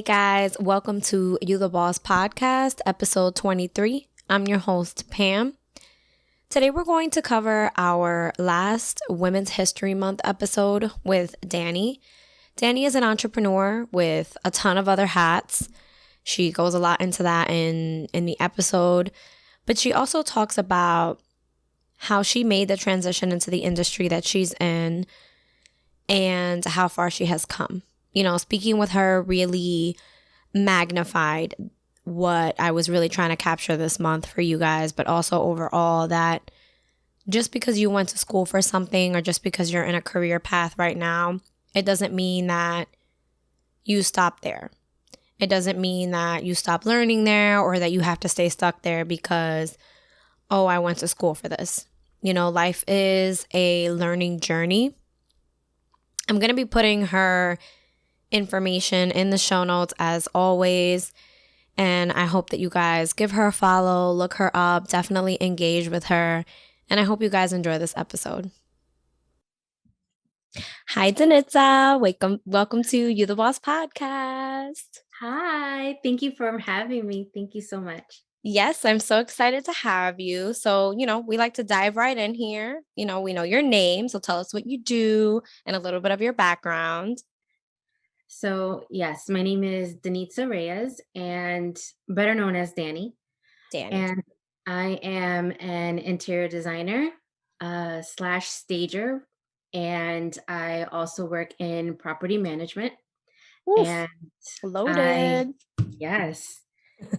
guys, welcome to You the Boss podcast, episode 23. I'm your host, Pam. Today we're going to cover our last Women's History Month episode with Dani. Dani is an entrepreneur with a ton of other hats. She goes a lot into that in the episode, but she also talks about how she made the transition into the industry that she's in and how far she has come. You know, speaking with her really magnified what I was really trying to capture this month for you guys, but also overall that just because you went to school for something or just because you're in a career path right now, it doesn't mean that you stop there. It doesn't mean that you stop learning there or that you have to stay stuck there because, oh, I went to school for this. You know, life is a learning journey. I'm going to be putting her information in the show notes as always, and I hope that you guys give her a follow, look her up, definitely engage with her, and I hope you guys enjoy this episode. Hi Danitza, welcome to You the Boss podcast. Hi, thank you for having me. Thank you so much. Yes, I'm so excited to have you. So, we like to dive right in here. We know your name, so tell us what you do and a little bit of your background. So, yes, my name is Danitza Reyes, and better known as Dani. Dani. And I am an interior designer slash stager, and I also work in property management. Oof, and loaded. Yes.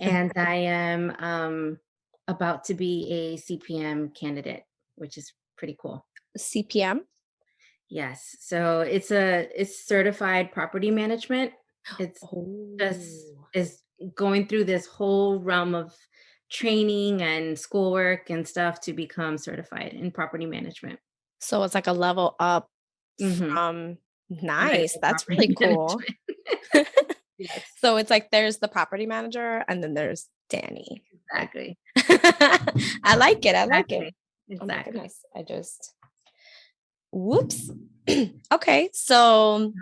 And I am about to be a CPM candidate, which is pretty cool. CPM? Yes. So it's certified property management. It's just is going through this whole realm of training and schoolwork and stuff to become certified in property management. So it's like a level up from nice. That's really cool. Yes. So it's like there's the property manager and then there's Dani. Exactly. I like it. Exactly. Oh my goodness. Whoops. Okay. So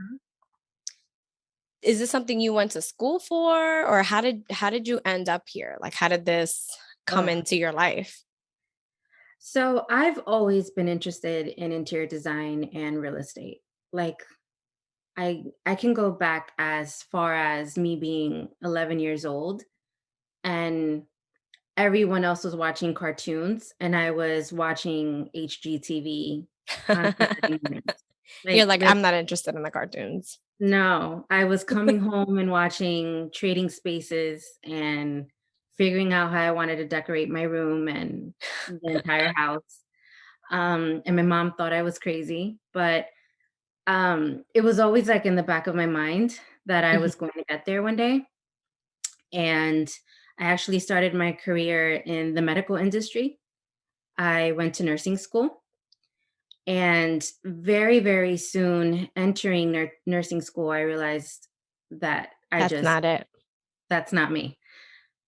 is this something you went to school for, or how did you end up here? Like, how did this come into your life? So I've always been interested in interior design and real estate. Like I can go back as far as me being 11 years old, and everyone else was watching cartoons and I was watching HGTV on Saturday mornings. You're like, I'm not interested in the cartoons. No, I was coming home and watching Trading Spaces and figuring out how I wanted to decorate my room and the entire house. And my mom thought I was crazy, but it was always like in the back of my mind that I was going to get there one day. And I actually started my career in the medical industry. I went to nursing school. And very, very soon entering nursing school, I realized that that's not it. That's not me.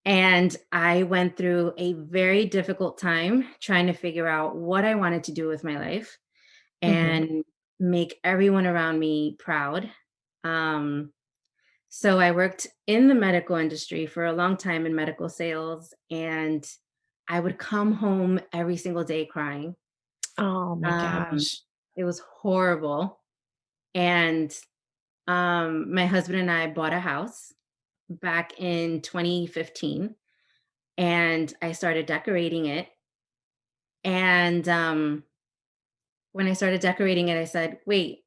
And I went through a very difficult time trying to figure out what I wanted to do with my life and make everyone around me proud. So I worked in the medical industry for a long time in medical sales, and I would come home every single day crying. Oh my gosh. It was horrible. And my husband and I bought a house back in 2015, and I started decorating it. And when I started decorating it, I said, wait,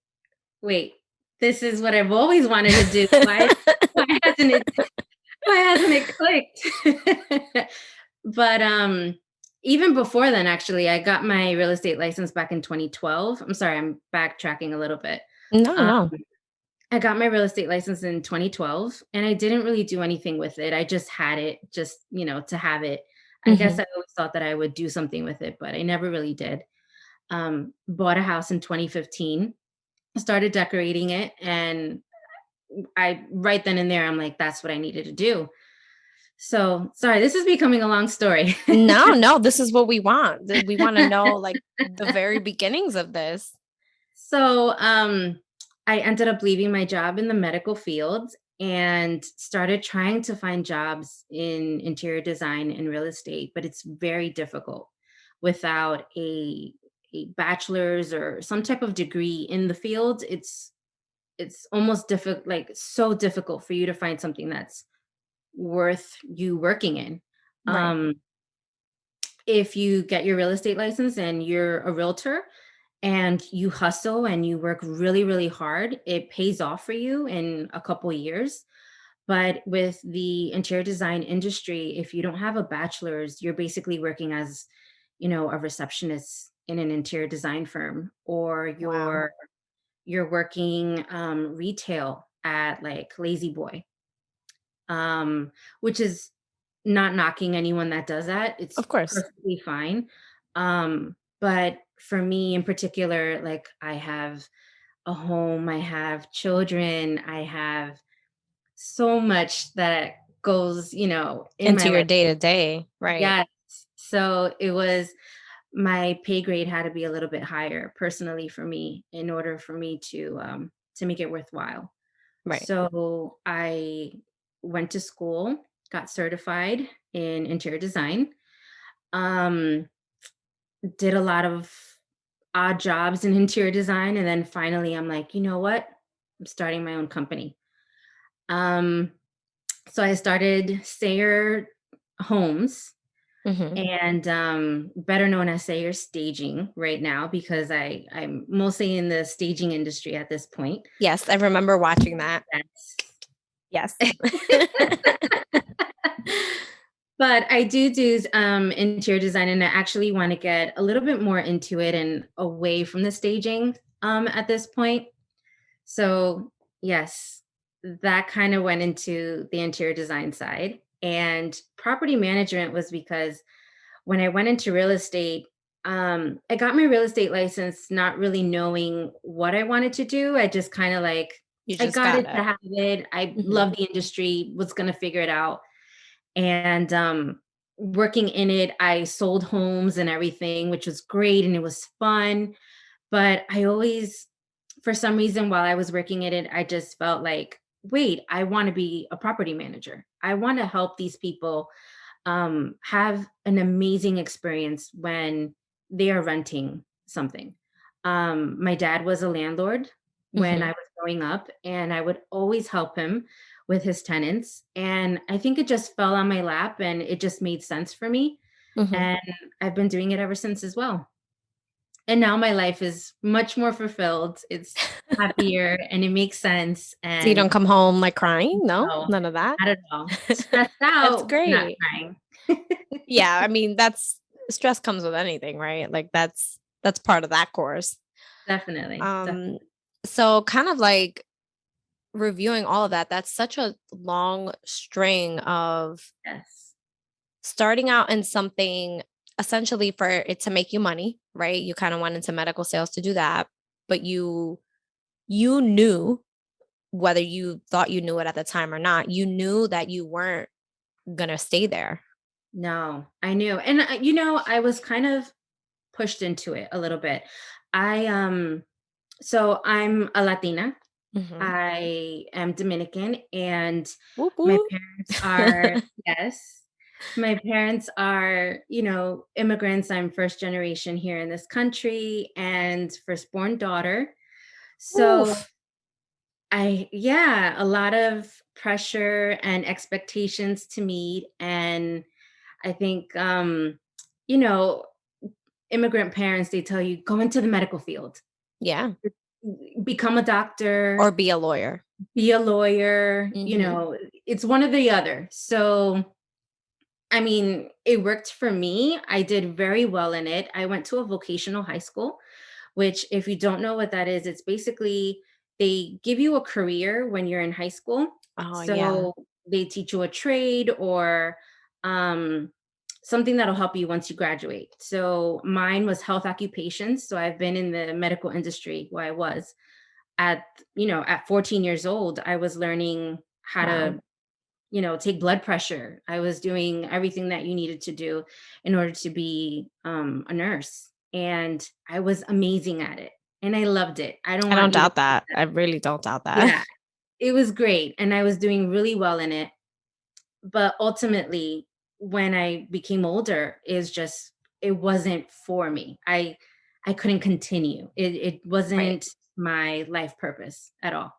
this is what I've always wanted to do. Why hasn't it clicked? But even before then, actually, I got my real estate license back in 2012. I'm sorry, I'm backtracking a little bit. No. I got my real estate license in 2012, and I didn't really do anything with it. I just had it just, to have it. I guess I always thought that I would do something with it, but I never really did. Bought a house in 2015, started decorating it, and right then and there, I'm like, that's what I needed to do. So sorry, this is becoming a long story. No, this is what we want. We want to know like the very beginnings of this. So I ended up leaving my job in the medical field and started trying to find jobs in interior design and real estate, but it's very difficult without a bachelor's or some type of degree in the field. It's almost difficult, like so difficult for you to find something that's worth you working in. Right. Um, if you get your real estate license and you're a realtor and you hustle and you work really, really hard, it pays off for you in a couple years. But with the interior design industry, if you don't have a bachelor's, you're basically working as, a receptionist in an interior design firm, or Wow. you're working retail at like Lazy Boy, um, which is not knocking anyone that does that. It's Of course. perfectly fine. But for me in particular, like I have a home, I have children, I have so much that goes, in Into my your life. day to day. Right. Yes. So it was my pay grade had to be a little bit higher personally for me in order for me to make it worthwhile. Right. So I went to school, got certified in interior design, um, did a lot of odd jobs in interior design, and then finally I'm like, you know what? I'm starting my own company. Um, so I started Sayer Homes, Hmm. and better known as Sayer Staging right now because I'm mostly in the staging industry at this point. Yes, I remember watching that. Yes. But I do interior design, and I actually want to get a little bit more into it and away from the staging at this point. So yes, that kind of went into the interior design side. And property management was because when I went into real estate, I got my real estate license not really knowing what I wanted to do. I just kind of like, You I just got got it to it. have it. I Hmm. love the industry, was going to figure it out. And working in it, I sold homes and everything, which was great and it was fun. But I always, for some reason, while I was working in it, I just felt like, wait, I want to be a property manager. I want to help these people have an amazing experience when they are renting something. My dad was a landlord when I Hmm. was growing up, and I would always help him with his tenants. And I think it just fell on my lap and it just made sense for me. Hmm. And I've been doing it ever since as well. And now my life is much more fulfilled. It's happier and it makes sense. So you don't And come home like crying? No, no, none of that. not at all. Stressed That's out, but not great. crying. Yeah, I mean, that's stress comes with anything, right? Like that's part of that course. Definitely, Um, definitely. so kind of like reviewing all of that, that's such a long string of Yes. starting out in something essentially for it to make you money, right? You kind of went into medical sales to do that, but you knew whether you thought you knew it at the time or not, you knew that you weren't gonna stay there. No, I knew. And I was kind of pushed into it a little bit. I so I'm a Latina. Hmm. I am Dominican and Whoop my whoop. parents are yes. My parents are, immigrants. I'm first generation here in this country and firstborn daughter. So Oof. yeah, a lot of pressure and expectations to meet. And I think, you know, immigrant parents, they tell you, go into the medical field, Yeah. become a Or doctor, be a lawyer. be a lawyer, Hmm. it's one or the other. So, I mean, it worked for me. I did very well in it. I went to a vocational high school, which, if you don't know what that is, it's basically they give you a career when you're in high school. Oh, yeah. So they teach you a trade or um, something that'll help you once you graduate. So mine was health occupations. So I've been in the medical industry where I was at 14 years old. I was learning how Wow. to take blood pressure. I was doing everything that you needed to do in order to be a nurse. And I was amazing at it. And I loved it. I don't I don't want you to doubt think that. that. I really don't doubt that. Yeah. it was great, and I was doing really well in it. But ultimately, when I became older, it wasn't for me. I couldn't continue. It Right. wasn't my life purpose at all.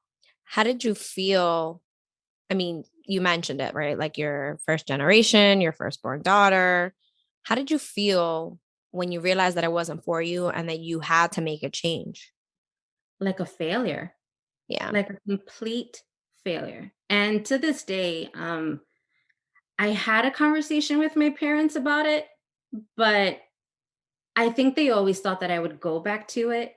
How did you feel? I mean, you mentioned it, right? Like your first generation, your firstborn daughter. How did you feel when you realized that it wasn't for you and that you had to make a change? Like a failure, Yeah. like a complete failure. And to this day, I had a conversation with my parents about it, but I think they always thought that I would go back to it.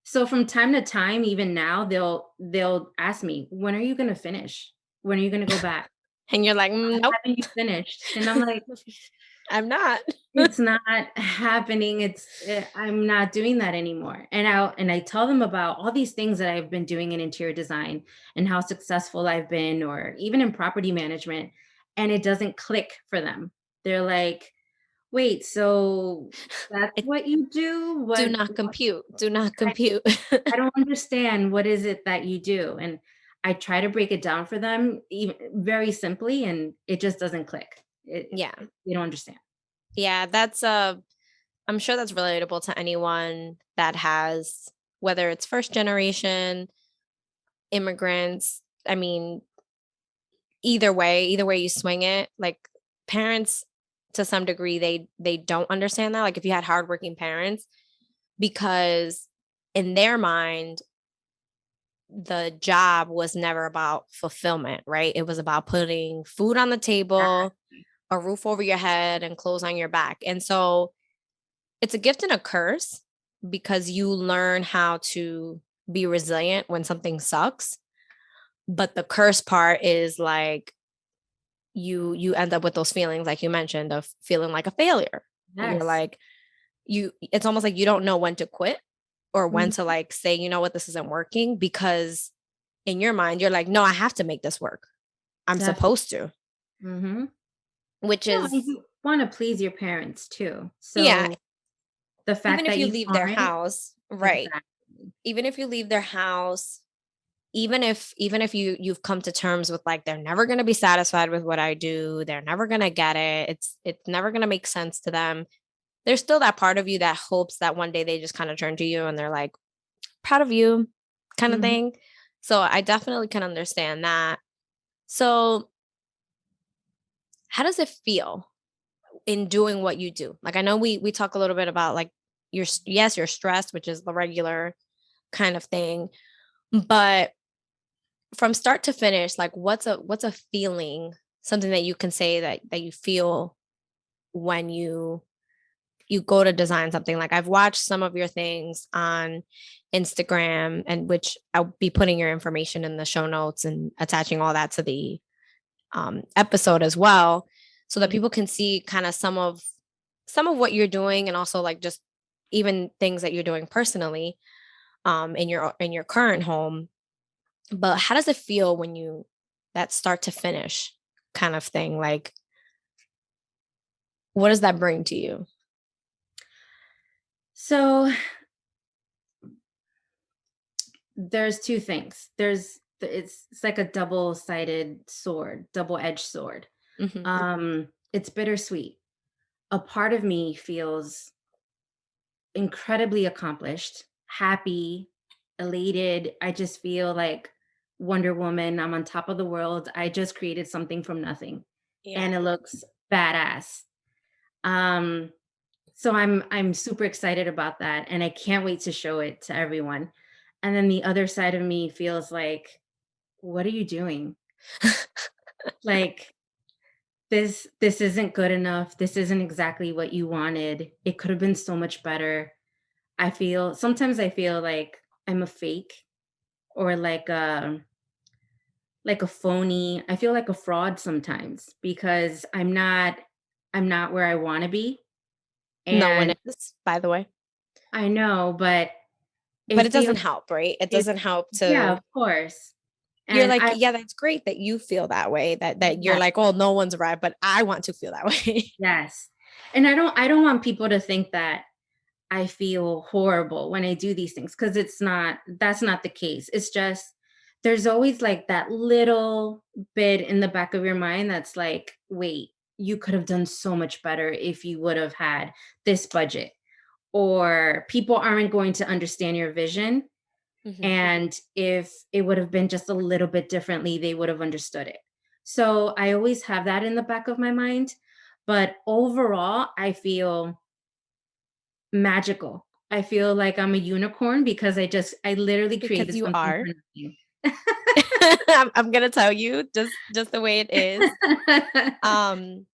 So from time to time, even now, they'll ask me, "When are you gonna finish? When are you gonna go back? And you're like, nope, Haven't you finished?" And I'm like, I'm not. "It's not happening. I'm not doing that anymore." And I tell them about all these things that I've been doing in interior design and how successful I've been, or even in property management, and it doesn't click for them. They're like, "Wait, so that's It, what you do? do What not compute. Do not I compute. I don't understand, what is it that you do?" And I try to break it down for them even very simply, and it just doesn't click. Yeah. They don't understand. Yeah. I'm sure that's relatable to anyone that has, whether it's first generation, immigrants. I mean, either way you swing it, like parents to some degree, they don't understand that. Like if you had hardworking parents, because in their mind, the job was never about fulfillment, right? It was about putting food on the table, Exactly. a roof over your head, and clothes on your back. And so it's a gift and a curse because you learn how to be resilient when something sucks. But the curse part is like you end up with those feelings like you mentioned of feeling like a failure. You're Yes. like it's almost like you don't know when to quit or when Mhm. to like say, you know what, this isn't working because in your mind you're like, no, I have to make this work. I'm Definitely. supposed to, Mhm. which No, and is you wanna please your parents too. yeah, So, the even fact if that you you leave their aren't. house, right? Exactly. Even if you leave their house, even if you've come to terms with like they're never going to be satisfied with what I do, they're never going to get it. It's never going to make sense to them. There's still that part of you that hopes that one day they just kind of turn to you and they're like, proud of you, kind of Mhm. thing. So I definitely can understand that. So, how does it feel in doing what you do? Like I know we talk a little bit about like yes, you're stressed, which is the regular kind of thing, but from start to finish, like what's a feeling, something that you can say that you feel when you go to design something. Like I've watched some of your things on Instagram, and which I'll be putting your information in the show notes and attaching all that to the episode as well, so that Thank people can see kind of some of what you're doing, and also like just even things that you're doing personally in your current home. But how does it feel when you that start to finish kind of thing? Like what does that bring to you? So, there's 2 things. It's like a double-sided sword, double-edged sword. Mhm. It's bittersweet. A part of me feels incredibly accomplished, happy, elated. I just feel like Wonder Woman. I'm on top of the world. I just created something from nothing, Yeah. and it looks badass. Um, so I'm super excited about that, and I can't wait to show it to everyone. And then the other side of me feels like, what are you doing? Like, this isn't good enough. This isn't exactly what you wanted. It could have been so much better. I feel like I'm a fake, or like a phony. I feel like a fraud sometimes because I'm not where I want to be. No one And is, by the way. I know, but But it it feels doesn't help, right? It it doesn't help yeah, to of course. you're And like, I yeah, that's great that you feel that way, that you're yeah, like, oh, no one's arrived, but I want to feel that way. yes. And I don't want people to think that I feel horrible when I do these things, because that's not the case. It's just there's always like that little bit in the back of your mind that's like, wait, you could have done so much better if you would have had this budget, or people aren't going to understand your vision. Mhm. And if it would have been just a little bit differently, they would have understood it. So I always have that in the back of my mind. But overall, I feel magical. I feel like I'm a unicorn because I literally Because created you something are. for nothing. I'm gonna tell you just the way it is. Um,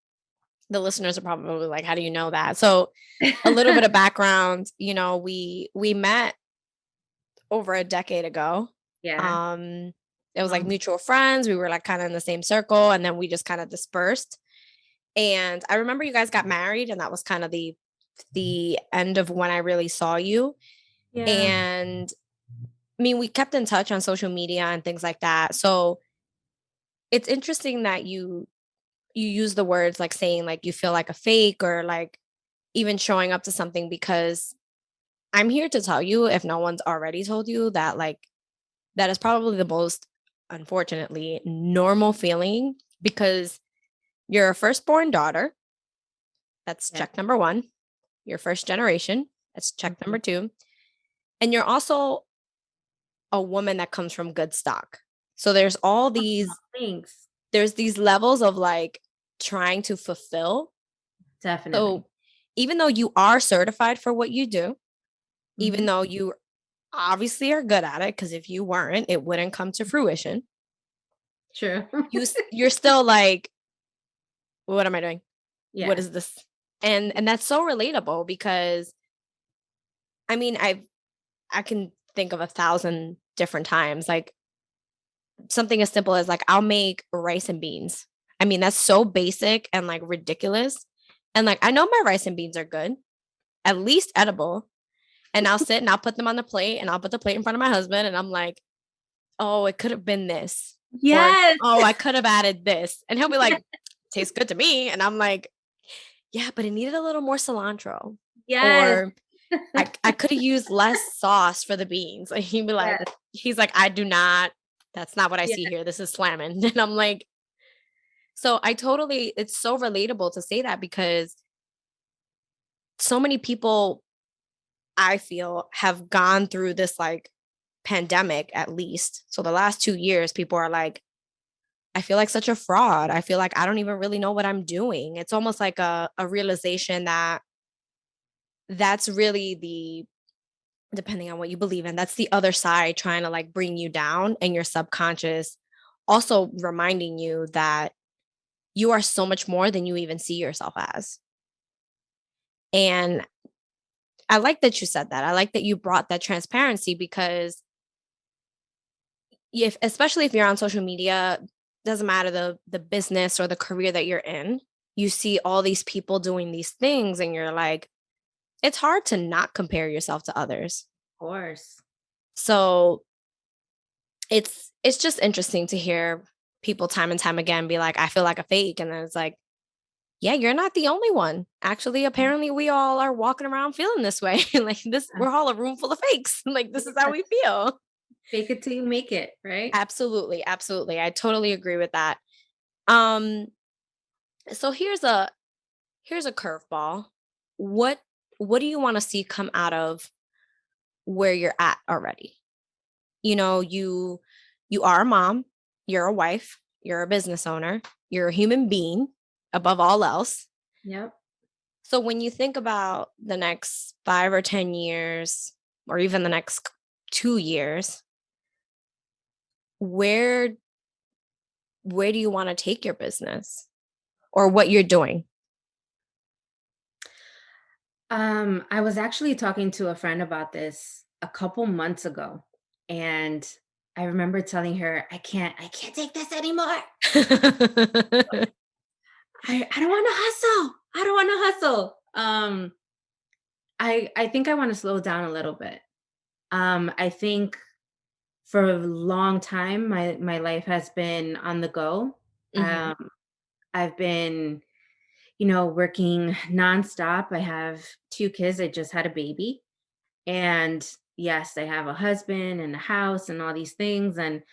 the listeners are probably like, "How do you know that?" So, a little bit of background. We met over a decade ago. Yeah. Um, it was like Um, mutual friends. We were like kind of in the same circle, and then we just kind of dispersed. And I remember you guys got married, and that was kind of the end of when I really saw you. yeah. And I mean, we kept in touch on social media and things like that. So it's interesting that you use the words like saying like you feel like a fake or like even showing up to something because I'm here to tell you, if no one's already told you, that like that is probably the most, unfortunately, normal feeling because you're a firstborn daughter. That's Yeah. check number one. You're first generation. That's check Mhm. number two. And you're also a woman that comes from good stock. So Thanks. there's these levels of like trying to fulfill. Definitely. So even though you are certified for what you do, even Mhm. though you obviously are good at it, because if you weren't, it wouldn't come to fruition. True. You're still like, what am I doing? What Yeah. is this? And that's so relatable because I mean, I can think of 1,000 different times, like something as simple as like I'll make rice and beans. I mean, that's so basic and like ridiculous. And like I know my rice and beans are good, at least edible. And I'll sit and I'll put them on the plate and I'll put the plate in front of my husband and I'm like, oh, it could have been this. Or, Yes. oh, I could have added this. And he'll be like, tastes good to me. And I'm like, yeah, but it needed a little more cilantro. Yes. Or I could have used less sauce for the beans. And Yes. he's like, I do not, that's not what I Yeah. see here. This is slamming. And I'm like, so it's so relatable to say that because so many people I feel have gone through this like pandemic at least. So the last 2 years, people are like, I feel like such a fraud. I feel like I don't even really know what I'm doing. It's almost like a realization that that's really depending on what you believe in, that's the other side trying to like bring you down and your subconscious also reminding you that you are so much more than you even see yourself as. And I like that you said that. I like that you brought that transparency because if especially if you're on social media, doesn't matter the business or the career that you're in, you see all these people doing these things and you're like, it's hard to not compare yourself to others. Of course. So it's just interesting to hear people time and time again be like, I feel like a fake. And then it's like, yeah, you're not the only one. Actually, apparently we all are walking around feeling this way. Like this, we're all a room full of fakes. Like this is how we feel. Fake it till you make it, right? Absolutely, absolutely. I totally agree with that. Um, so here's a curveball. What what do you want to see come out of where you're at already? You are a mom, you're a wife, you're a business owner, you're a human being above all else. Yep. So when you think about the next 5 or 10 years or even the next 2 years, where where do you want to take your business or what you're doing? I was actually talking to a friend about this a couple months ago, and I remember telling her, I can't take this anymore. I don't want to hustle. I don't want to hustle. I think I want to slow down a little bit. I think for a long time, my life has been on the go. Mhm. I've been, working nonstop. I have 2 kids. I just had a baby. And yes, I have a husband and a house and all these things. And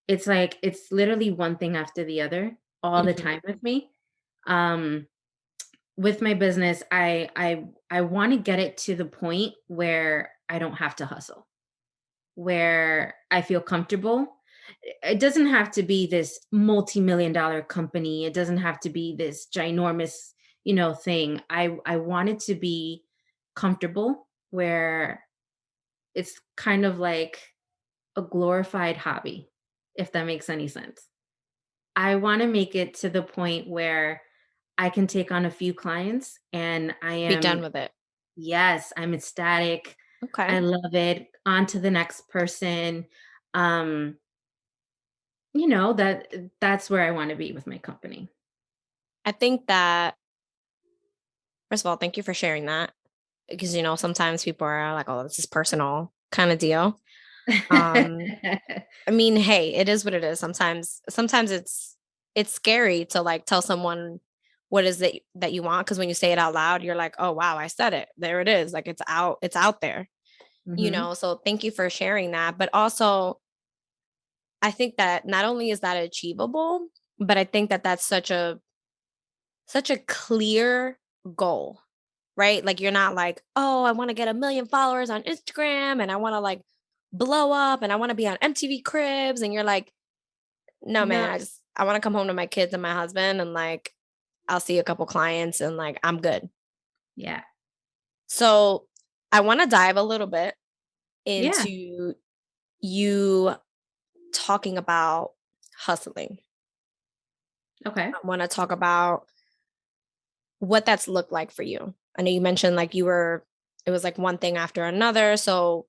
it's like it's literally one thing after the other all the Mhm. time with me. Um, with my business, I want to get it to the point where I don't have to hustle, where I feel comfortable. It doesn't have to be this multi-million dollar company. It doesn't have to be this ginormous, thing. I want it to be comfortable where it's kind of like a glorified hobby, if that makes any sense. I want to make it to the point where I can take on a few clients and I Be done am, with it. yes, I'm ecstatic. I Okay. love it. On to the next person. Um, that's where I want to be with my company. I think that, first of all, thank you for sharing that because, sometimes people are like, oh, this is personal kind of deal. Um, I mean, hey, it is what it is. Sometimes it's scary to like tell someone what is it that you want because when you say it out loud, you're like, "Oh, wow, I said it. There it is. Like it's out there." Mhm. So thank you for sharing that. But also, I think that not only is that achievable, but I think that that's such a clear goal, right? Like you're not like, "Oh, I want to get 1 million followers on Instagram and I want to like blow up and I want to be on MTV Cribs." And you're like, no, No, man, I wanna come home to my kids and my husband and, like, I'll see a couple clients and, like, I'm good. yeah. So, I wanna dive a little bit Yeah. into you talking about hustling. Okay. I wanna talk about what that's looked like for you. I know you mentioned, like, it was, like, one thing after another, so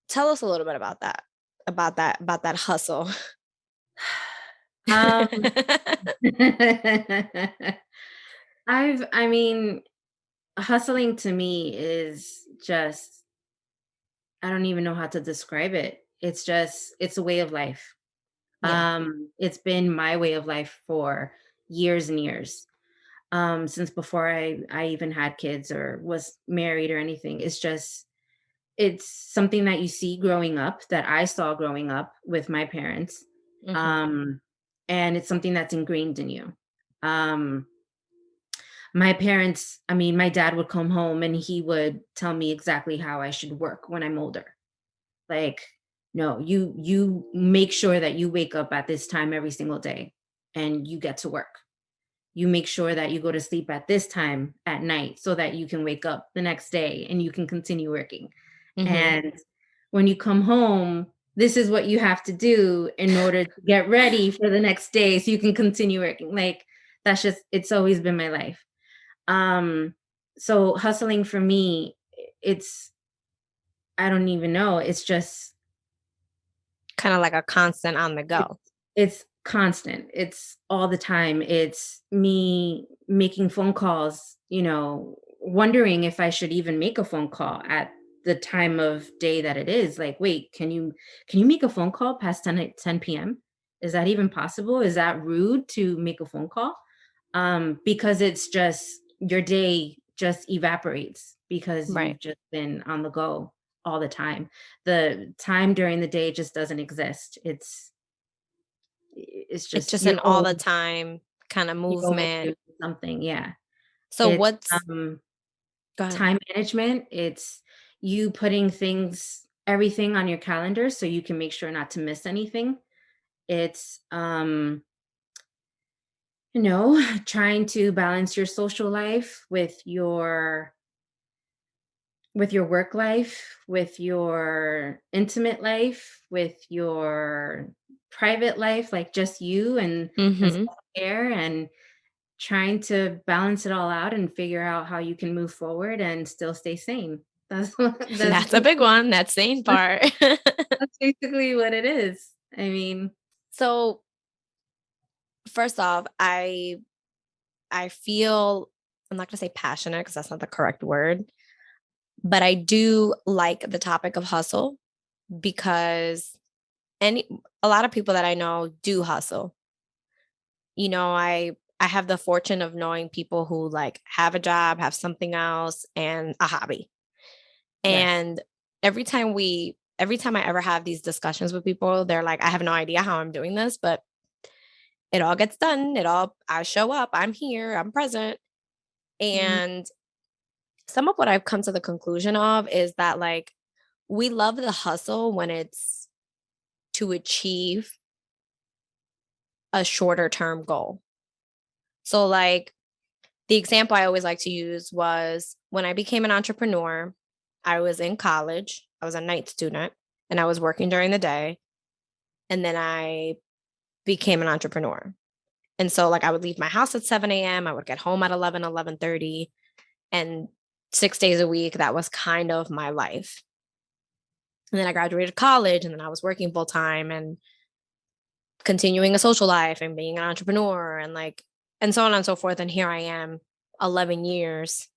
tell us a little bit about that hustle. Um I mean, hustling to me is just, I don't even know how to describe it. It's a way of life. Yeah. It's been my way of life for years and years. Since before I even had kids or was married or anything. It's something that you see growing up, that I saw growing up with my parents. Mhm. Um, and it's something that's ingrained in you. Um, my parents, I mean, my dad would come home and he would tell me exactly how I should work when I'm older. Like, no, you make sure that you wake up at this time every single day and you get to work. You make sure that you go to sleep at this time at night so that you can wake up the next day and you can continue working. Mhm. And when you come home, this is what you have to do in order to get ready for the next day so you can continue working. Like, it's always been my life. Um, so hustling for me, it's, I don't even know. It's just, Kinda like a constant on the it's go. it's constant. It's all the time. It's me making phone calls, wondering if I should even make a phone call at the time of day that it is. Like, wait, can you make a phone call past 10 p.m.? Is that even possible? Is that rude to make a phone call? Because it's just your day just evaporates because Right. you've just been on the go all the time. The time during the day just doesn't exist. It's It's just just an all the time kinda you're always movement. doing something, yeah. So It's, what's Go ahead. time management, it's you putting everything on your calendar so you can make sure not to miss anything. It's, trying to balance your social life with your work life, with your intimate life, with your private life, like just you and Mhm. self-care, and trying to balance it all out and figure out how you can move forward and still stay sane. That's that's That's a big one, that same part. that's basically what it is. I mean, So, first off, I feel I'm not gonna say passionate because that's not the correct word, but I do like the topic of hustle because any a lot of people that I know do hustle. I have the fortune of knowing people who like have a job, have something else, and a hobby. yes. And every time we every time I ever have these discussions with people, they're like, I have no idea how I'm doing this, but it all gets done. I show up, I'm here, I'm present. Mhm. And some of what I've come to the conclusion of is that like we love the hustle when it's to achieve a shorter term goal. So like the example I always like to use was when I became an entrepreneur, I was in college, I was a night student, and I was working during the day. And then I became an entrepreneur. And so, like, I would leave my house at 7 a.m., I would get home at 11:30. And 6 days a week, that was kind of my life. And then I graduated college, and then I was working full time and continuing a social life and being an entrepreneur and like, and so on and so forth. And here I am 11 years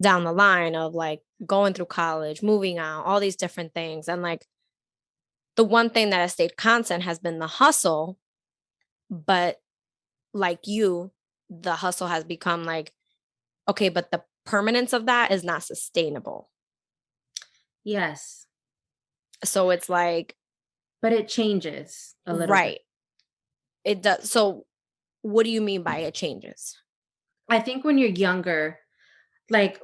down the line of like going through college, moving out, all these different things. And like the one thing that has stayed constant has been the hustle. But like you, the hustle has become like, okay, but the permanence of that is not sustainable. Yes, So it's like, but it changes a little bit. right. It does. So what do you mean by it changes? I think when you're younger, like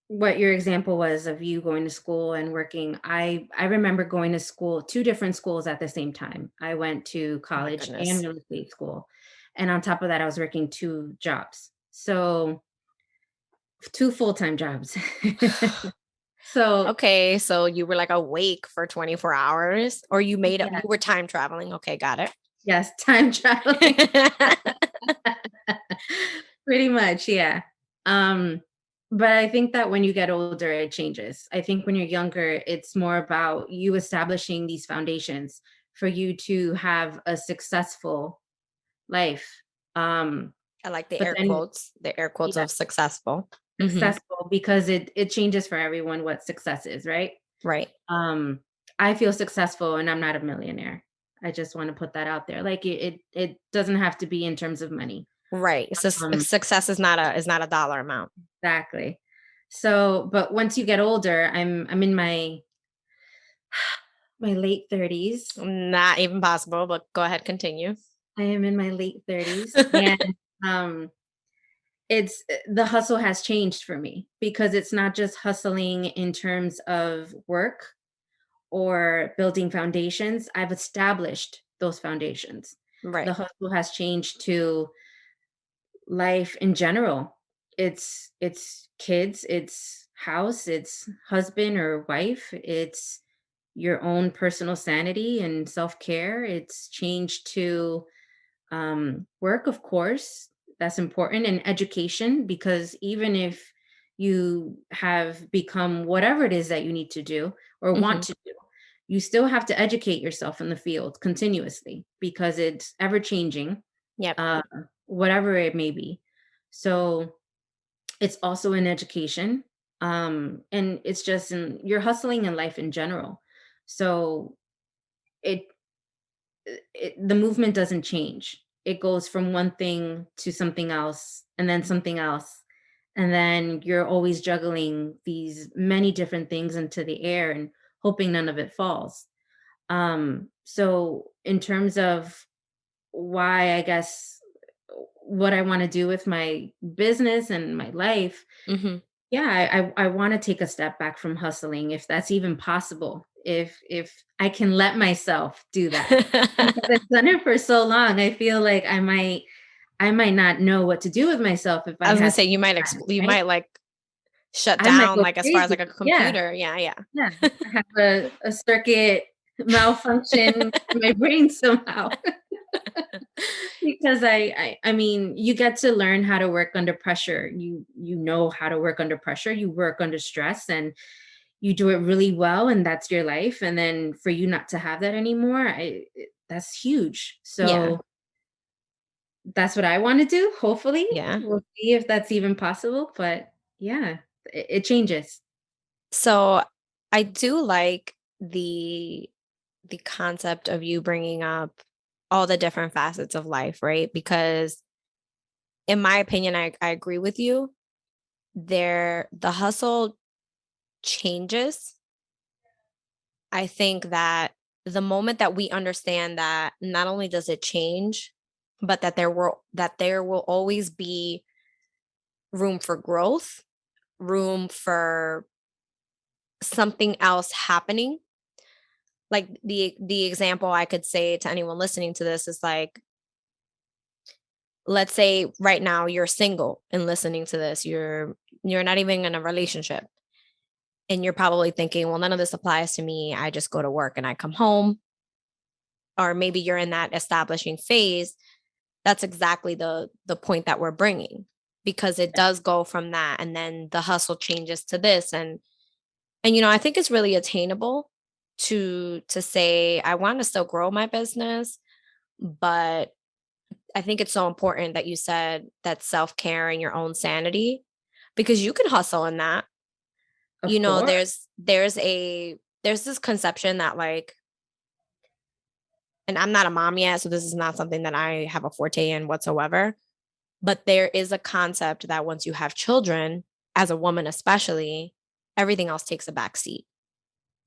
what your example was of you going to school and working, I remember going to school, 2 different schools at the same time. I went to Oh my college and goodness. real estate school, and on top of that, I was working 2 jobs. So, 2 full-time jobs. So, Okay, so you were like awake for 24 hours or you yeah, were time traveling. Okay, got yes, time traveling. it. Pretty much, yeah. Um, but I think that when you get older, it changes. I think when you're younger, it's more about you establishing these foundations for you to have a successful life. Um, I like but then, the air quotes yeah, of successful. Mhm. successful because it changes for everyone what success is, right? Right. Um, I feel successful and I'm not a millionaire. I just want to put that out there. Like it doesn't have to be in terms of money. Right. So Um, success is not a dollar amount. exactly. So, but once you get older, I'm in my late 30s. Not even possible, but go ahead, continue. I am in my late 30s and um the hustle has changed for me because it's not just hustling in terms of work or building foundations. I've established those foundations. The Right. hustle has changed to life in general. It's kids, it's house, it's husband or wife, it's your own personal sanity and self-care. It's changed to work, of course. That's important, and education, because even if you have become whatever it is that you need to do or want Mhm. to do, you still have to educate yourself in the field continuously because it's ever changing, Yep. uh, whatever it may be. So it's also in education, and it's just in you're hustling in life in general. So it the movement doesn't change. It goes from one thing to something else and then something else. And then you're always juggling these many different things into the air and hoping none of it falls. So in terms of why, I guess, what I want to do with my business and my life, Mhm. yeah, I wanna take a step back from hustling if that's even possible, if I can let myself do that. Because I've done it for so long, I feel like I might not know what to do with myself if I I was gonna had say some time, you right? might like shut I might down go like as far as crazy. like a Yeah, computer. Yeah, yeah. yeah. I have a circuit malfunction in my brain somehow. Because I mean, you get to learn how to work under pressure. You know how to work under pressure. You work under stress and you do it really well and that's your life. And then for you not to have that anymore, that's huge. Yeah. So that's what I want to do. Hopefully, Yeah. we'll see if that's even possible. But yeah, it changes. So I do like the concept of you bringing up all the different facets of life, right? Because in my opinion, I agree with you. The hustle changes I think that the moment that we understand that not only does it change, but that there will always be room for growth, room for something else happening. Like the example I could say to anyone listening to this is like, let's say right now you're single and listening to this, you're not even in a relationship, and you're probably thinking, well, none of this applies to me. I just go to work and I come home. Or maybe you're in that establishing phase. That's exactly the point that we're bringing, because it does go from that, and then the hustle changes to this. And I think it's really attainable to say I want to still grow my business, but I think it's so important that you said that self-care and your own sanity, because you can hustle in that. Of course. There's this conception that, like, and I'm not a mom yet, so this is not something that I have a forte in whatsoever, but there is a concept that once you have children, as a woman especially, everything else takes a back seat.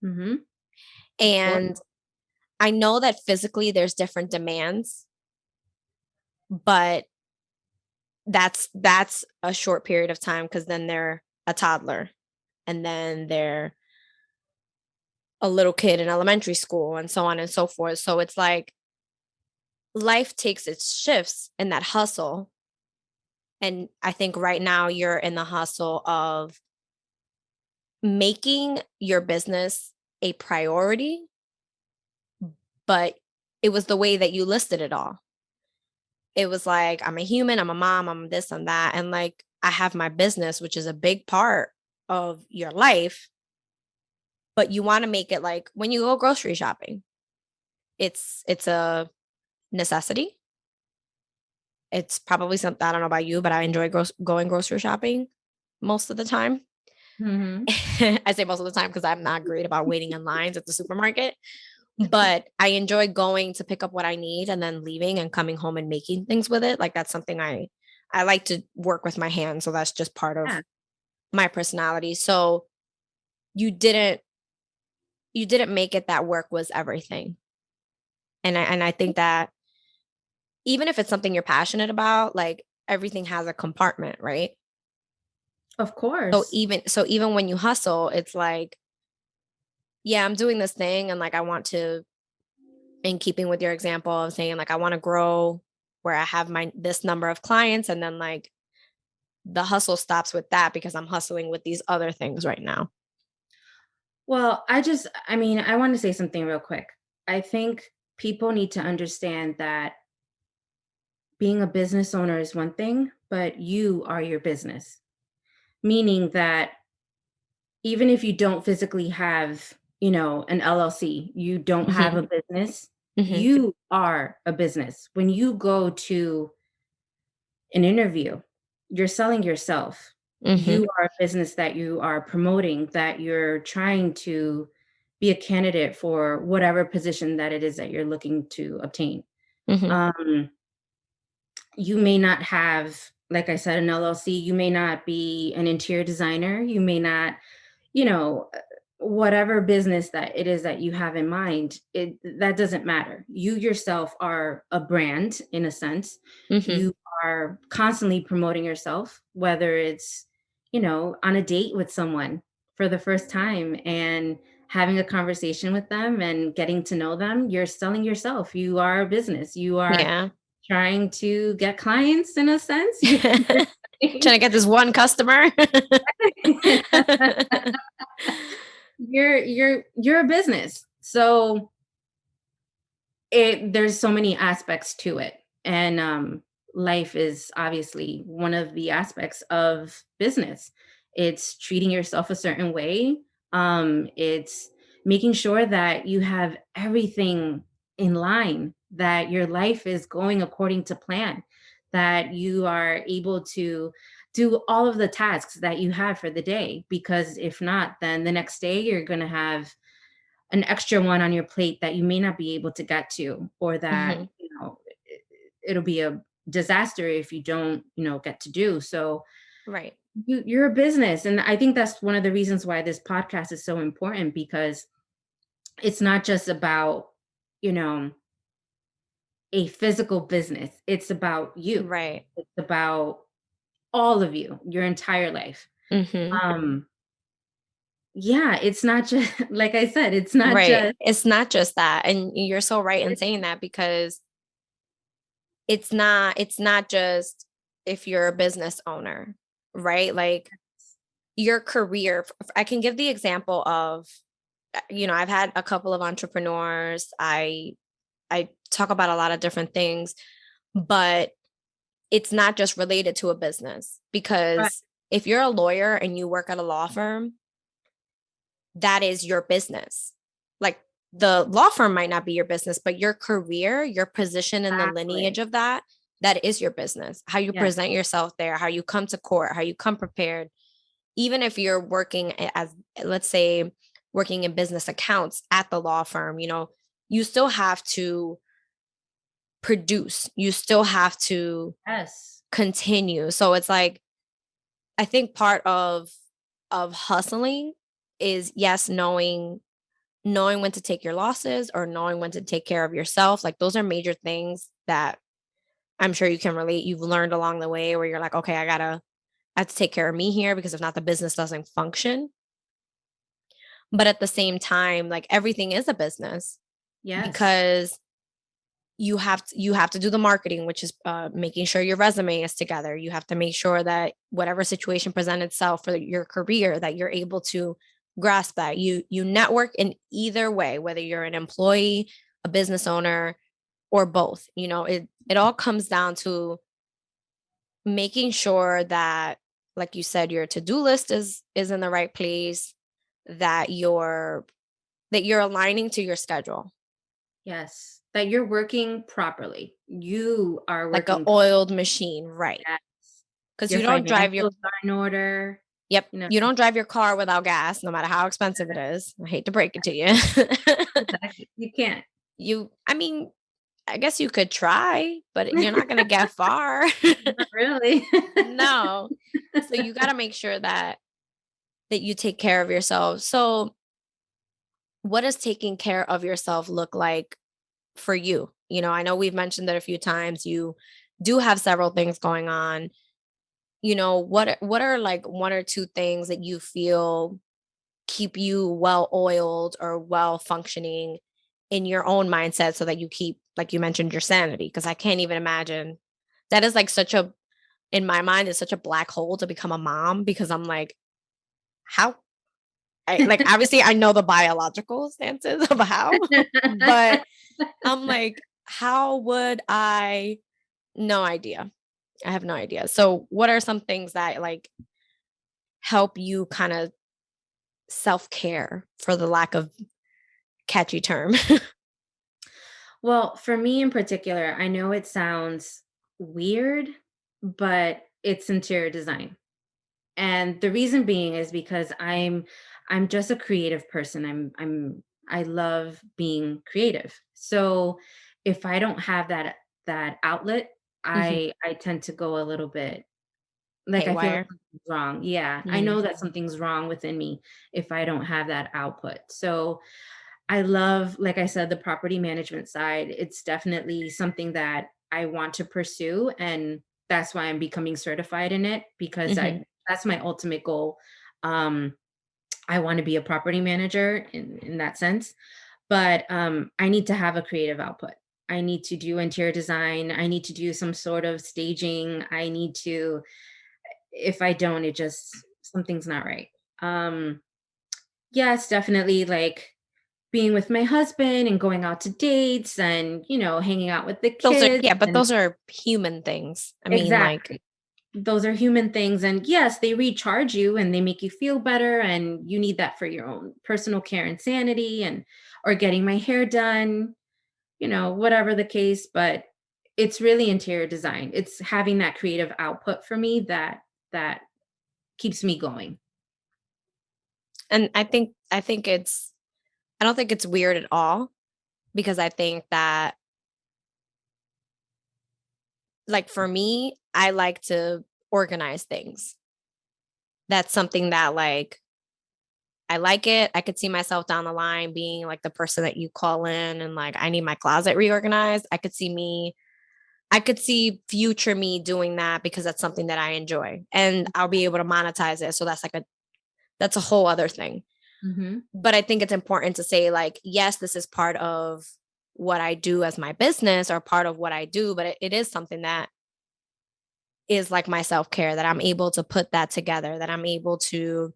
Mm-hmm. Of course. And I know that physically there's different demands, but that's a short period of time, because then they're a toddler, and then they're a little kid in elementary school, and so on and so forth. So it's like life takes its shifts in that hustle. And I think right now you're in the hustle of making your business a priority, but it was the way that you listed it all. It was like, I'm a human, I'm a mom, I'm this and that. And like, I have my business, which is a big part of your life, but you want to make it like when you go grocery shopping, it's a necessity. It's probably something, I don't know about you, but I enjoy going grocery shopping most of the time. Mm-hmm. I say most of the time because I'm not great about waiting in lines at the supermarket, but I enjoy going to pick up what I need and then leaving and coming home and making things with it. Like, that's something I like to work with my hands, so that's just part of Yeah. my personality. So you didn't you didn't make it that work was everything. And I think that even if it's something you're passionate about, like, everything has a compartment, right? Of So course. even when you hustle, it's like, yeah, I'm doing this thing, and like I want to, in keeping with your example of saying like I want to grow where I have my this number of clients, and then like the hustle stops with that because I'm hustling with these other things right now. Well, I mean, I want to say something real quick. I think people need to understand that being a business owner is one thing, but you are your business. Meaning that even if you don't physically have, an LLC, you don't have Mhm. a business, Mhm. you are a business. When you go to an interview, you're selling yourself. Mhm. You are a business that you are promoting, that you're trying to be a candidate for whatever position that it is that you're looking to obtain. Mhm. Um, you may not have, like I said, an LLC. You may not be an interior designer. You may not, you know, uh, whatever business that it is that you have in mind, that doesn't matter. You yourself are a brand in a sense. Mhm. You are constantly promoting yourself, whether it's, on a date with someone for the first time and having a conversation with them and getting to know them, you're selling yourself. You are a business. You are Yeah. trying to get clients in a sense. Trying to get this one customer. You're a business. So there's so many aspects to it. And life is obviously one of the aspects of business. It's treating yourself a certain way. It's making sure that you have everything in line, that your life is going according to plan, that you are able to do all of the tasks that you have for the day. Because if not, then the next day you're going to have an extra one on your plate that you may not be able to get to, or that, Mhm. it'll be a disaster if you don't, get to do. So Right. you're a business. And I think that's one of the reasons why this podcast is so important, because it's not just about, you know, a physical business. It's about you. Right. It's about all of you, your entire life. Mm-hmm. Um, yeah, it's not just like I said, it's not Right. just It's not just that. And you're so right in saying that, because it's not just if you're a business owner, right? Like your career. I can give the example of, I've had a couple of entrepreneurs. I talk about a lot of different things, but it's not just related to a business, right. because if you're a lawyer and you work at a law firm, that is your business. Like, the law firm might not be your business, but your career, your position in the lineage Exactly. of that is your business. How you Yes. present yourself there, how you come to court, how you come prepared. Even if you're working as, let's say, working in business accounts at the law firm, you still have to produce, you still have to Yes. continue. So it's like, I think part of hustling is, yes, knowing when to take your losses, or knowing when to take care of yourself. Like, those are major things that I'm sure you can relate. You've learned along the way, where you're like, okay, I have to take care of me here, because if not, the business doesn't function. But at the same time, like, everything is a business, Yes. because you have to do the marketing, which is making sure your resume is together. You have to make sure that whatever situation presents itself for your career, that you're able to grasp that. You network in either way, whether you're an employee, a business owner, or both. It all comes down to making sure that, like you said, your to-do list is in the right place, that you're aligning to your schedule, Yes. That you're working properly. You are like a working oiled machine, right? yes. Because Your you don't drive your financials are in order, Yep, you know. you don't drive your car without gas, no matter how expensive it is. I hate to break it to you. Exactly. You can't. I mean, I guess you could try, but you're not gonna get far. Not really. No. So you gotta make sure that you take care of yourself. So what does taking care of yourself look like for you? I know we've mentioned that a few times. You do have several things going on. What are like one or two things that you feel keep you well oiled or well functioning in your own mindset, so that you keep, like you mentioned, your sanity? Because I can't even imagine, that is like such a in my mind, it's such a black hole to become a mom, because I'm like, how obviously I know the biological stances of how, but I'm like, how would I? No idea. I have no idea. So what are some things that like help you kind of self-care, for the lack of catchy term? Well, for me in particular, I know it sounds weird, but it's interior design. And the reason being is because I'm just a creative person. I love being creative. So if I don't have that outlet, Mhm. I tend to go a little bit like I feel like Haywire. something's wrong. Yeah, I Mhm. know that something's wrong within me if I don't have that output. So I love, like I said, the property management side. It's definitely something that I want to pursue. And that's why I'm becoming certified in it because Mhm. that's my ultimate goal. Um, I want to be a property manager in that sense, but I need to have a creative output. I need to do interior design. I need to do some sort of staging. I need to, if I don't, it just, something's not right. Um, yeah, it's definitely like being with my husband and going out to dates and, hanging out with the Those are, kids yeah, but and those are human things. I mean, like, exactly. Those are human things and yes, they recharge you and they make you feel better and you need that for your own personal care and sanity and or getting my hair done, whatever the case, but it's really interior design. It's having that creative output for me that keeps me going. and I don't think it's weird at all, because I think that, like, for me, I like to organize things. That's something that, like, I like it. I could see myself down the line being like the person that you call in and like, I need my closet reorganized. I could see future me doing that because that's something that I enjoy and I'll be able to monetize it. So that's a whole other thing. Mm-hmm. But I think it's important to say, like, yes, this is part of what I do as my business or part of what I do, but it is something that is like my self-care, that I'm able to put that together, that I'm able to,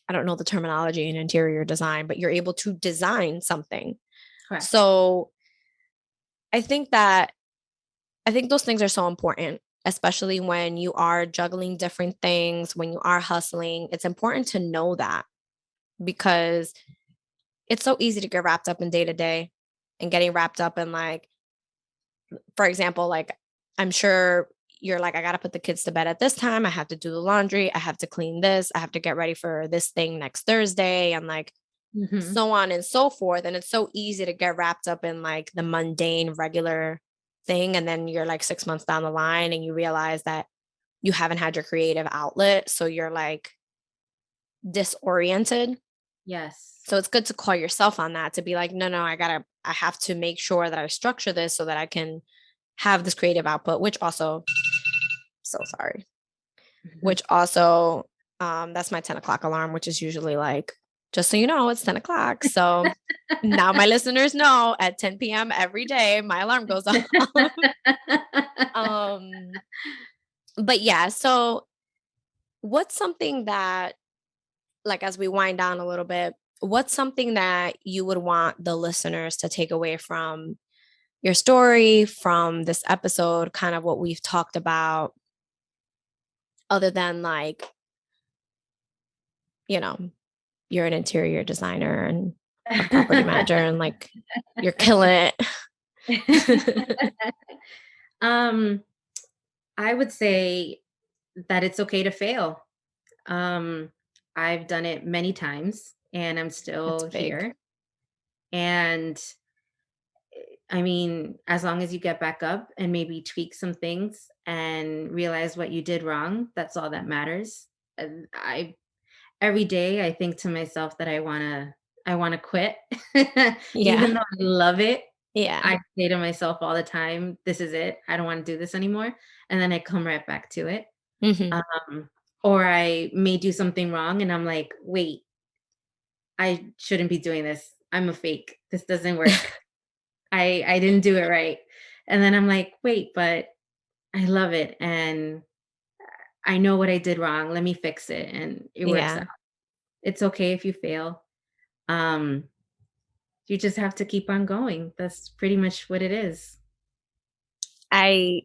I don't know the terminology in interior design, but you're able to design something. Correct. So I think those things are so important, especially when you are juggling different things, when you are hustling. It's important to know that because it's so easy to get wrapped up in day to day and getting wrapped up in, like, for example, like, I'm sure you're like, I got to put the kids to bed at this time. I have to do the laundry. I have to clean this. I have to get ready for this thing next Thursday. And like, Mm-hmm. so on and so forth. And it's so easy to get wrapped up in like the mundane, regular thing. And then you're like 6 months down the line and you realize that you haven't had your creative outlet. So you're like disoriented. Yes. So it's good to call yourself on that, to be like, no, I have to make sure that I structure this so that I can have this creative output, which also, so sorry, which also, that's my 10 o'clock alarm, which is usually like, just so you know, it's 10 o'clock. So now my listeners know at 10 p.m. every day, my alarm goes off. um, but yeah, so what's something that, like, as we wind down a little bit, what's something that you would want the listeners to take away from your story, from this episode, kind of what we've talked about, other than like, you know, you're an interior designer and a property manager and like you're killing it. um, I would say that it's okay to fail. Um, I've done it many times and I'm That's still big. here. And I mean, as long as you get back up and maybe tweak some things and realize what you did wrong, that's all that matters. And I every day I think to myself that I want to quit. Yeah. Even though I love it, Yeah. I say to myself all the time, this is it. I don't want to do this anymore. And then I come right back to it. Hmm. Um, or I may do something wrong and I'm like, wait, I shouldn't be doing this. I'm a fake. This doesn't work. I didn't do it right. And then I'm like, wait, but I love it and I know what I did wrong. Let me fix it and it works out. Yeah. It's okay if you fail. Um, you just have to keep on going. That's pretty much what it is. I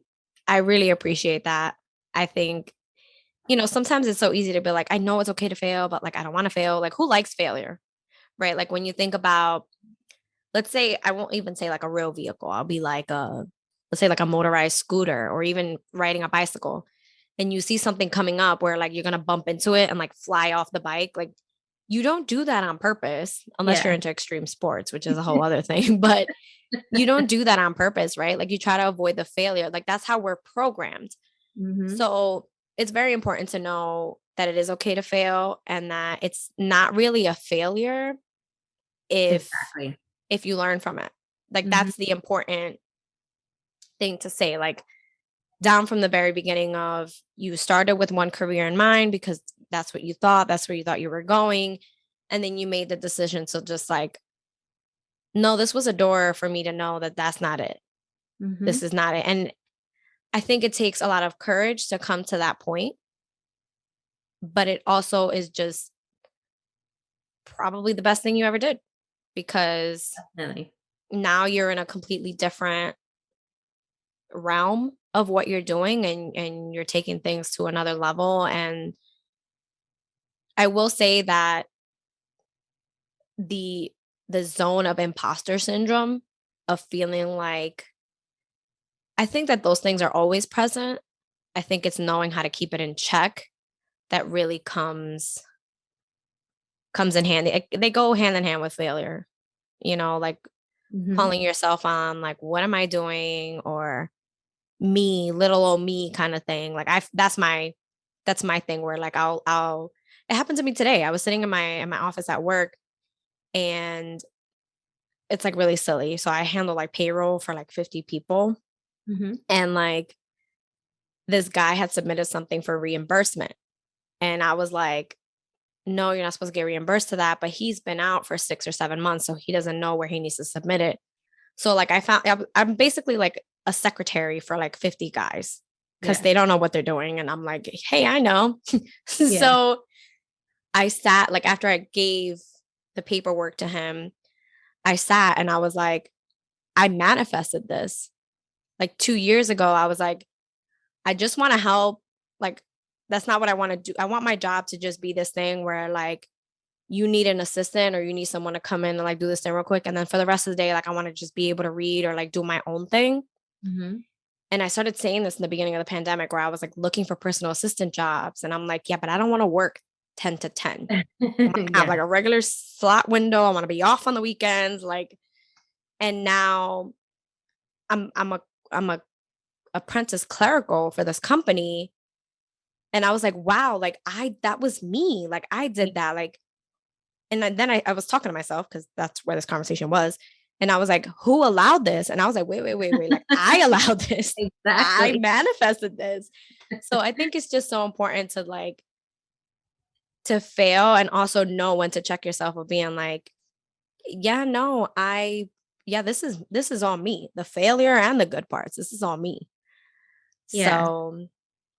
I really appreciate that. I think, sometimes it's so easy to be like, I know it's okay to fail, but like I don't want to fail. Like, who likes failure? Right? Like, when you think about, let's say, I won't even say like a real vehicle. I'll be like let's say like a motorized scooter or even riding a bicycle. And you see something coming up where like you're gonna bump into it and like fly off the bike. Like, you don't do that on purpose unless you're Yeah. into extreme sports, which is a whole other thing. But you don't do that on purpose, right? Like, you try to avoid the failure. Like, that's how we're programmed. Mhm. So it's very important to know that it is okay to fail and that it's not really a failure if Exactly. you learn from it. Like, Mhm. that's the important thing to say. Like, down from the very beginning of, you started with one career in mind because that's where you thought you were going, and then you made the decision to just like, no, this was a door for me to know that that's not it. This Mhm. is not it. And I think it takes a lot of courage to come to that point, but it also is just probably the best thing you ever did, because Definitely. now you're in a completely different realm of what you're doing, and you're taking things to another level. And I will say that the zone of imposter syndrome, of feeling like, I think that those things are always present. I think it's knowing how to keep it in check that really comes in handy. They go hand in hand with failure, like Mhm. calling yourself on like, what am I doing? Or me, little old me kind of thing. Like, that's my thing, where like I'll it happened to me today. I was sitting in my office at work, and it's like really silly. So I handle like payroll for like 50 people, Mhm. and like this guy had submitted something for reimbursement. And I was like, no, you're not supposed to get reimbursed to that. But he's been out for 6 or 7 months, so he doesn't know where he needs to submit it. So like I'm basically like a secretary for like 50 guys because Yeah. they don't know what they're doing. And I'm like, hey, I know. Yeah. So I sat like after I gave the paperwork to him, I sat and I was like, I manifested this. Like 2 years ago, I was like, I just want to help. Like, that's not what I want to do. I want my job to just be this thing where like you need an assistant or you need someone to come in and like do this thing real quick. And then for the rest of the day, like I want to just be able to read or like do my own thing. Mhm. And I started saying this in the beginning of the pandemic where I was like looking for personal assistant jobs. And I'm like, yeah, but I don't want to work 10 to 10. I want to have Yeah. like a regular slot window. I want to be off on the weekends. Like, and now I'm a apprentice clerical for this company. And I was like, wow, like that was me. Like I did that. Like, and then I was talking to myself because that's where this conversation was. And I was like, who allowed this? And I was like, wait. Like I allowed this. I Exactly. manifested this. So I think it's just so important to like to fail and also know when to check yourself of being like, yeah, no, this is all me. The failure and the good parts. This is all me. Yeah. So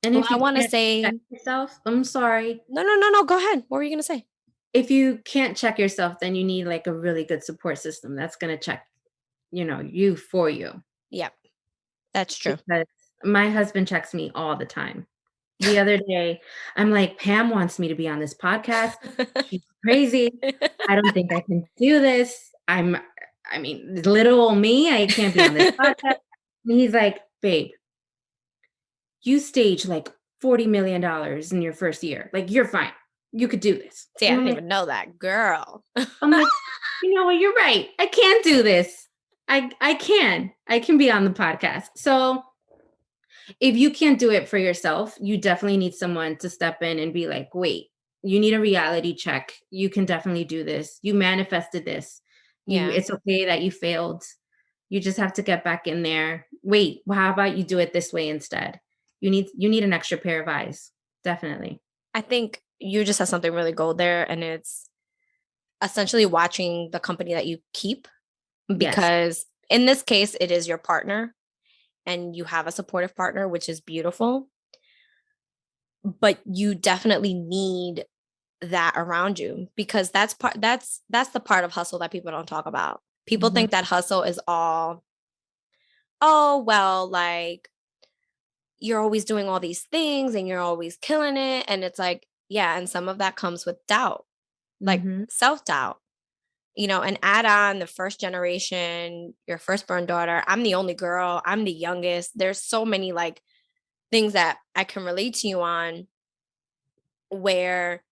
And well, if I you want to can't check say yourself, I'm sorry. no. Go ahead. What were you gonna say? If you can't check yourself, then you need like a really good support system that's gonna check, you for you. Yep, that's true. Because my husband checks me all the time. The other day, I'm like, "Pam wants me to be on this podcast. She's crazy. I don't think I can do this. I mean, little old me, I can't be on this podcast." And he's like, "Babe, you staged like $40 million in your first year. Like, you're fine. You could do this." See, I And didn't even know that, girl. I'm like, "You know what? You're right. I can do this. I can. I can be on the podcast." So if you can't do it for yourself, you definitely need someone to step in and be like, wait, you need a reality check. You can definitely do this. You manifested this. Yeah. It's okay that you failed. You just have to get back in there. Wait, well, how about you do it this way instead? You need an extra pair of eyes. Definitely. I think you just have something really gold there, and it's essentially watching the company that you keep Yes. because in this case, it is your partner and you have a supportive partner, which is beautiful. But you definitely need that around you because that's the part of hustle that people don't talk about. People Mhm. think that hustle is all, oh, well, like you're always doing all these things and you're always killing it. And it's like, yeah, and some of that comes with doubt, like Mhm. self-doubt, and add on the first generation, your firstborn daughter. I'm the only girl, I'm the youngest. There's so many like things that I can relate to you on where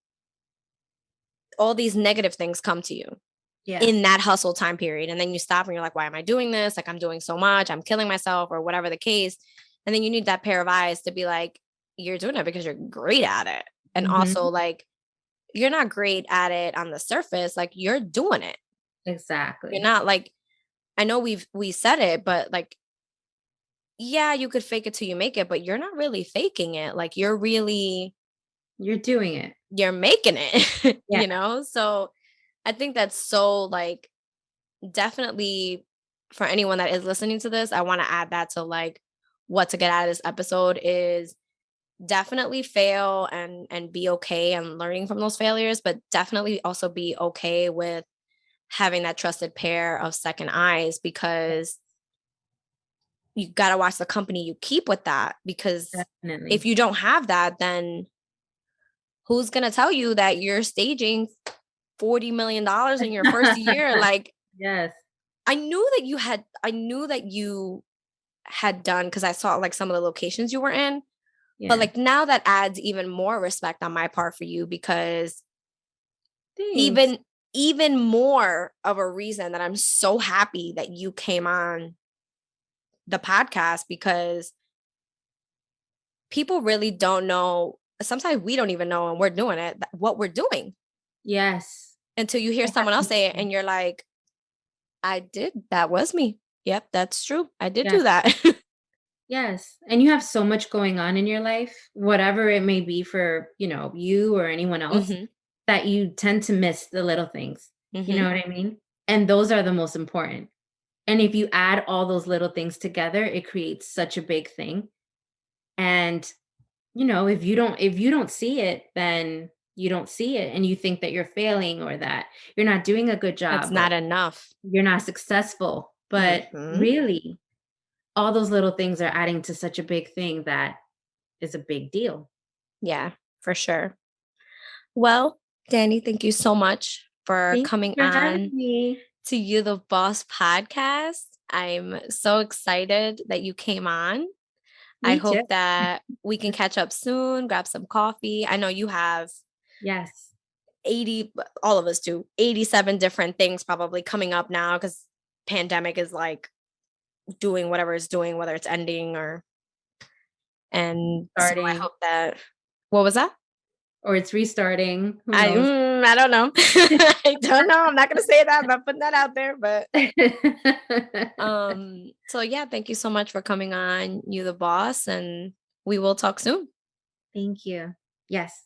all these negative things come to you Yeah. in that hustle time period. And then you stop and you're like, why am I doing this? Like, I'm doing so much, I'm killing myself, or whatever the case. And then you need that pair of eyes to be like, you're doing it because you're great at it. And also, Mhm. like, you're not great at it on the surface. Like, you're doing it. You're Exactly. not like, I know we said it, but like, yeah, you could fake it till you make it, but you're not really faking it. Like, You're doing it. you're making it, Yeah. So I think that's so like definitely for anyone that is listening to this, I want to add that to like what to get out of this episode is definitely fail and be okay and learning from those failures, but definitely also be okay with having that trusted pair of second eyes because you got to watch the company you keep with that because if Definitely. you don't have that, then who's going to tell you that you're staging $40 million in your first year? Like Yes. I knew that you had done because I saw like some of the locations you were in. But Yeah. like now that adds even more respect on my part for you because Thanks. even even more of a reason that I'm so happy that you came on the podcast because people really don't know sometimes we don't even know and we're doing it, what we're doing Yes. until you hear It someone else happens say to it me. and you're like, I did. That was me. Yep, that's true. I did Yes. do that. Yes. And you have so much going on in your life, whatever it may be for, you or anyone else, Mhm. that you tend to miss the little things. You know Mhm. what I mean? And those are the most important. And if you add all those little things together, it creates such a big thing. And, if you don't see it, then you don't see it and you think that you're failing or that you're not doing a good It's job or not enough. you're not successful. But Mhm. really, all those little things are adding to such a big thing that is a big deal. Yeah, for sure. Well, Danny, thank you so much for Thank you coming for having on me. to You the Boss podcast. I'm so excited that you came on. I Me too. hope that we can catch up soon, grab some coffee. I know you have Yes. 80, all of us do, 87 different things probably coming up now because pandemic is like doing whatever it's doing, whether it's ending or, and so I Starting hope that, what was that? or it's restarting. Who knows? I don't know. I don't know. I'm not gonna say that. I'm not putting that out there, but so yeah, thank you so much for coming on You the Boss, and we will talk soon. Thank you. Yes.